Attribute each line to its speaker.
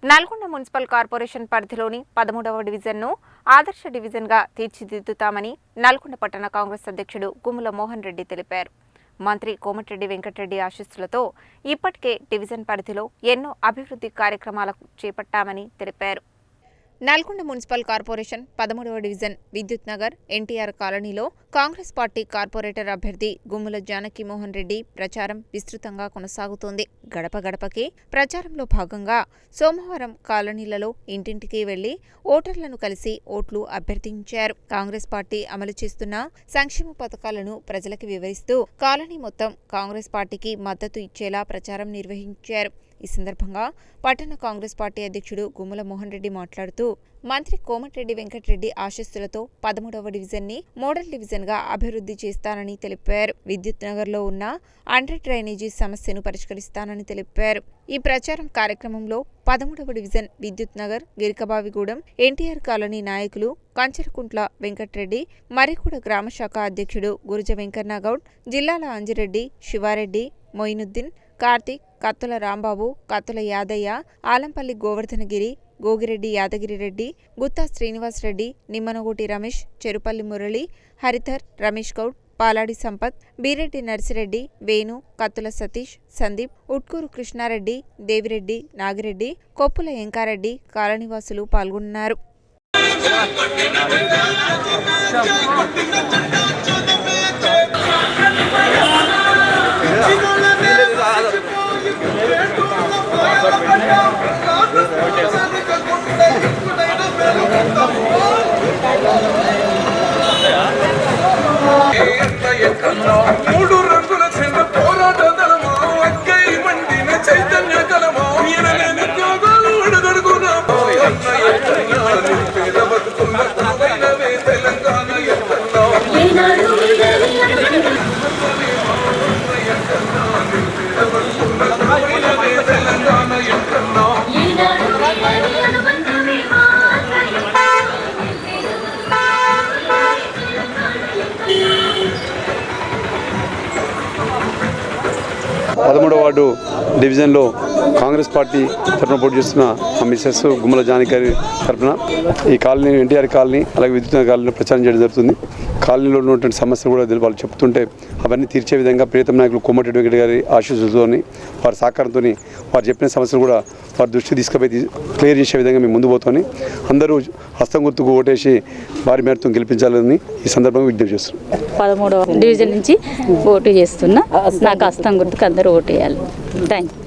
Speaker 1: Nalgonda municipal corporation పరిధిలోని 13వ డివిజన్ను ఆదర్శ డివిజన్గా తీర్చిదిద్దుతామని నల్గొండ పట్టణ కాంగ్రెస్ అధ్యక్షుడు గుమ్మల మోహన్ రెడ్డి తెలిపారు. మంత్రి కోమటిరెడ్డి వెంకటరెడ్డి ఆశీస్సులతో ఇప్పటికే డివిజన్ పరిధిలో ఎన్నో అభివృద్ధి కార్యక్రమాలకు చేపట్టామని తెలిపారు. నల్గొండ మున్సిపల్ కార్పొరేషన్ 13వ డివిజన్ విద్యుత్ నగర్ ఎన్టీఆర్ కాలనీలో కాంగ్రెస్ పార్టీ కార్పొరేటర్ అభ్యర్థి గుమ్మల జానకి మోహన్ రెడ్డి ప్రచారం విస్తృతంగా కొనసాగుతోంది. గడప గడపకి ప్రచారంలో భాగంగా సోమవారం కాలనీలలో ఇంటింటికి వెళ్లి ఓటర్లను కలిసి ఓట్లు అభ్యర్థించారు. కాంగ్రెస్ పార్టీ అమలు చేస్తున్న సంక్షేమ పథకాలను ప్రజలకు వివరిస్తూ కాలనీ మొత్తం కాంగ్రెస్ పార్టీకి మద్దతు ఇచ్చేలా ప్రచారం నిర్వహించారు. ఈ సందర్భంగా పట్టణ కాంగ్రెస్ పార్టీ అధ్యక్షుడు గుమ్మల మోహన్ రెడ్డి మాట్లాడుతూ మంత్రి కోమటిరెడ్డి వెంకటరెడ్డి ఆశీస్సులతో 13వ డివిజన్ని మోడల్ డివిజన్గా అభివృద్ధి చేస్తానని తెలిపారు. విద్యుత్ నగర్లో ఉన్న అండర్ డ్రైనేజీ సమస్యను పరిష్కరిస్తానని తెలిపారు. ఈ ప్రచారం కార్యక్రమంలో 13వ డివిజన్ విద్యుత్ నగర్ గిరికబావిగూడెం ఎన్టీఆర్ కాలనీ నాయకులు కంచరకుంట్ల వెంకటరెడ్డి, మరికూడ గ్రామ శాఖ అధ్యక్షుడు గురుజ వెంకన్నగౌడ్, జిల్లాల అంజిరెడ్డి, శివారెడ్డి, మొయినుద్దీన్, కార్తీక్, కత్తుల రాంబాబు, కత్తుల యాదయ్య, ఆలంపల్లి గోవర్ధనగిరి, గోగిరెడ్డి యాదగిరిరెడ్డి, గుత్తా శ్రీనివాసరెడ్డి, నిమ్మనగోటి రమేష్, చెరుపల్లి మురళి, హరిధర్, రమేష్ గౌడ్, పాలాడి సంపత్, బీరెడ్డి నర్సిరెడ్డి, వేణు, కత్తుల సతీష్, సందీప్, ఉట్కూరు కృష్ణారెడ్డి, దేవిరెడ్డి, నాగిరెడ్డి, కొప్పుల ఎంకారెడ్డి, కాలనీవాసులు పాల్గొన్నారు.
Speaker 2: మూడు రంగుల చిన్న పోరాట దళమా అక్కై మండిన చైతన్య కలమా పేద బతుకున్న తెలంగాణ ఎక్కన్నా
Speaker 3: 13వ వార్డు డివిజన్లో కాంగ్రెస్ పార్టీ తరఫున పోటీ చేస్తున్న మిసెస్ గుమ్మల జానకి తరఫున ఈ కాలనీ ఎన్టీఆర్ కాలనీ అలాగే విద్యుత్ కాలనీలో ప్రచారం చేయడం జరుగుతుంది. కాలనీలో ఉన్నటువంటి సమస్యలు కూడా వాళ్ళు చెప్తుంటే అవన్నీ తీర్చే విధంగా ప్రియతమ నాయకులు కోమటిరెడ్డి వెంకట గారి ఆశీస్సులతో వారి సహకారంతో వారు చెప్పిన సమస్యలు కూడా వారి దృష్టికి తీసుకుపోయి క్లియర్ చేసే విధంగా మేము ముందు పోతామని అందరూ హస్తం గుర్తుకు ఓటేసి భారీ మేరతో గెలిపించాలని ఈ సందర్భంగా విజ్ఞప్తి చేస్తున్నాం.
Speaker 4: 13వ డివిజన్ నుంచి పోటీ చేస్తున్నా. నాకు హస్తం గుర్తుకు అందరూ ఓటేయాలి. Thank you.